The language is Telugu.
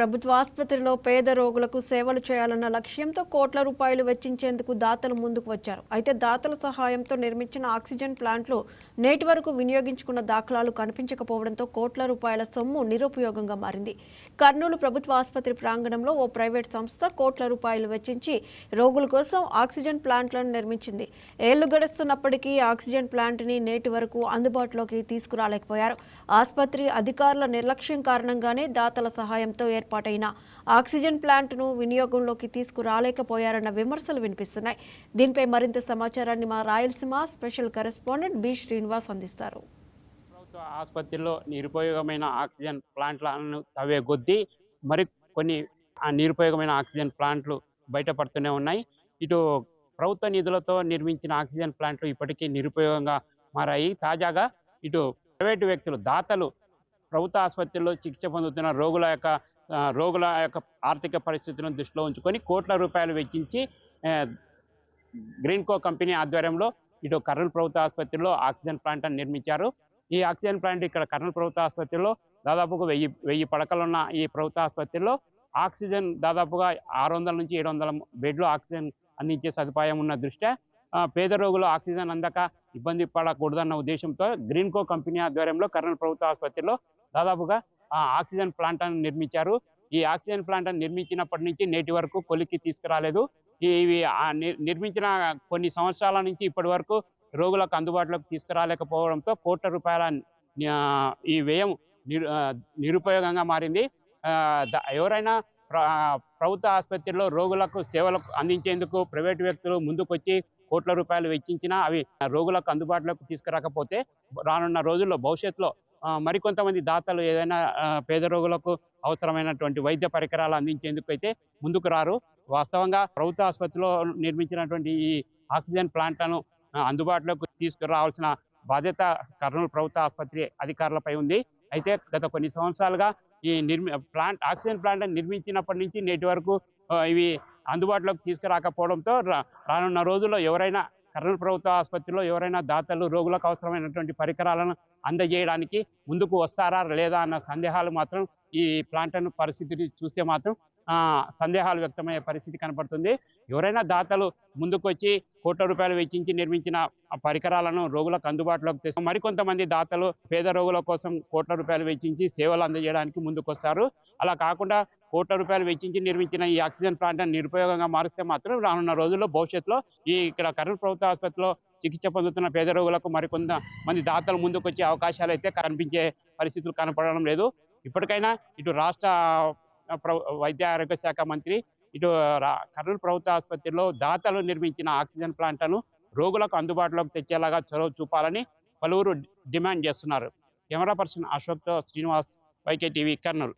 ప్రభుత్వ ఆసుపత్రిలో పేద రోగులకు సేవలు చేయాలన్న లక్ష్యంతో కోట్ల రూపాయలు వెచ్చించేందుకు దాతలు ముందుకు వచ్చారు. అయితే దాతల సహాయంతో నిర్మించిన ఆక్సిజన్ ప్లాంట్లు నేటి వరకు వినియోగించుకున్న దాఖలాలు కనిపించకపోవడంతో కోట్ల రూపాయల సొమ్ము నిరుపయోగంగా మారింది. కర్నూలు ప్రభుత్వ ఆసుపత్రి ప్రాంగణంలో ఓ ప్రైవేట్ సంస్థ కోట్ల రూపాయలు వెచ్చించి రోగుల కోసం ఆక్సిజన్ ప్లాంట్లను నిర్మించింది. ఏళ్లు గడుస్తున్నప్పటికీ ఆక్సిజన్ ప్లాంట్ని నేటి వరకు అందుబాటులోకి తీసుకురాలేకపోయారు. ఆసుపత్రి అధికారుల నిర్లక్ష్యం కారణంగానే దాతల సహాయంతో ఏర్పాటైన ఆక్సిజన్ ప్లాంట్ను వినియోగంలోకి తీసుకురాలేకపోయారన్న విమర్శలు వినిపిస్తున్నాయి. దీనిపై మరింత సమాచారాన్ని మా Rayalaseema special correspondent B Srinivas అందిస్తారు. ప్రభుత్వ ఆసుపత్రిలో నిరుపయోగమైన ఆక్సిజన్ ప్లాంట్లను తవ్వే కొద్దీ మరి కొన్ని నిరుపయోగమైన ఆక్సిజన్ ప్లాంట్లు బయటపడుతూనే ఉన్నాయి. ఇటు ప్రభుత్వ నిధులతో నిర్మించిన ఆక్సిజన్ ప్లాంట్లు ఇప్పటికీ నిరుపయోగంగా మారాయి. తాజాగా ఇటు ప్రైవేటు వ్యక్తులు దాతలు ప్రభుత్వ ఆసుపత్రిలో చికిత్స పొందుతున్న రోగుల యొక్క ఆర్థిక పరిస్థితులను దృష్టిలో ఉంచుకొని కోట్ల రూపాయలు వెచ్చించి గ్రీన్కో కంపెనీ ఆధ్వర్యంలో ఇటు కర్నూలు ప్రభుత్వ ఆసుపత్రిలో ఆక్సిజన్ ప్లాంట్ అని నిర్మించారు. ఈ ఆక్సిజన్ ప్లాంట్ ఇక్కడ కర్నూలు ప్రభుత్వ ఆసుపత్రిలో దాదాపుగా 1000 పడకలున్న ఈ ప్రభుత్వ ఆసుపత్రిలో ఆక్సిజన్ దాదాపుగా 600 నుంచి 700 బెడ్లు ఆక్సిజన్ అందించే సదుపాయం ఉన్న దృష్ట్యా పేద రోగులు ఆక్సిజన్ అందక ఇబ్బంది పడకూడదన్న ఉద్దేశంతో గ్రీన్కో కంపెనీ ఆధ్వర్యంలో కర్నూలు ప్రభుత్వ ఆసుపత్రిలో దాదాపుగా ఆక్సిజన్ ప్లాంట్ అని నిర్మించారు. ఈ ఆక్సిజన్ ప్లాంట్ నిర్మించినప్పటి నుంచి నేటి వరకు కొలిక్కి తీసుకురాలేదు. ఇవి నిర్మించిన కొన్ని సంవత్సరాల నుంచి ఇప్పటి వరకు రోగులకు అందుబాటులోకి తీసుకురాలేకపోవడంతో కోట్ల రూపాయల ఈ వ్యయం నిరుపయోగంగా మారింది. ఎవరైనా ప్రభుత్వ ఆసుపత్రిలో రోగులకు సేవలు అందించేందుకు ప్రైవేటు వ్యక్తులు ముందుకొచ్చి కోట్ల రూపాయలు వెచ్చించినా అవి రోగులకు అందుబాటులోకి తీసుకురాకపోతే రానున్న రోజుల్లో భవిష్యత్తులో మరికొంతమంది దాతలు ఏదైనా పేద రోగులకు అవసరమైనటువంటి వైద్య పరికరాలు అందించేందుకు అయితే ముందుకు రారు. వాస్తవంగా ప్రభుత్వ ఆసుపత్రిలో నిర్మించినటువంటి ఈ ఆక్సిజన్ ప్లాంట్లను అందుబాటులోకి తీసుకురావాల్సిన బాధ్యత కర్నూలు ప్రభుత్వ ఆసుపత్రి అధికారులపై ఉంది. అయితే గత కొన్ని సంవత్సరాలుగా ఈ ఆక్సిజన్ ప్లాంట్ నిర్మించినప్పటి నుంచి నేటి వరకు ఇవి అందుబాటులోకి తీసుకురాకపోవడంతో రానున్న రోజుల్లో ఎవరైనా కర్నూలు ప్రభుత్వ ఆసుపత్రిలో ఎవరైనా దాతలు రోగులకు అవసరమైనటువంటి పరికరాలను అందజేయడానికి ముందుకు వస్తారా లేదా అన్న సందేహాలు మాత్రం ఈ ప్లాంట్ను పరిస్థితిని చూస్తే మాత్రం సందేహాలు వ్యక్తమయ్యే పరిస్థితి కనపడుతుంది. ఎవరైనా దాతలు ముందుకొచ్చి కోట్ల రూపాయలు వెచ్చించి నిర్మించిన పరికరాలను రోగులకు అందుబాటులోకి తెస్తే మరికొంతమంది దాతలు పేద రోగుల కోసం కోట్ల రూపాయలు వెచ్చించి సేవలు అందజేయడానికి ముందుకొస్తారు. అలా కాకుండా కోట్ల రూపాయలు వెచ్చించి నిర్మించిన ఈ ఆక్సిజన్ ప్లాంట్ నిరుపయోగంగా మారిస్తే మాత్రం రానున్న రోజుల్లో భవిష్యత్తులో ఇక్కడ కర్నూలు ప్రభుత్వ ఆసుపత్రిలో చికిత్స పొందుతున్న పేద రోగులకు మరికొంతమంది దాతలు ముందుకొచ్చే అవకాశాలు అయితే కనిపించే పరిస్థితులు కనపడడం లేదు. ఇప్పటికైనా ఇటు రాష్ట్ర వైద్య ఆరోగ్య శాఖ మంత్రి ఇటు కర్నూలు ప్రభుత్వ ఆసుపత్రిలో దాతలు నిర్మించిన ఆక్సిజన్ ప్లాంట్లను రోగులకు అందుబాటులోకి తెచ్చేలాగా చొరవ చూపాలని పలువురు డిమాండ్ చేస్తున్నారు. కెమెరా పర్సన్ అశోక్తో శ్రీనివాస్, వైకే టీవీ, కర్నూలు.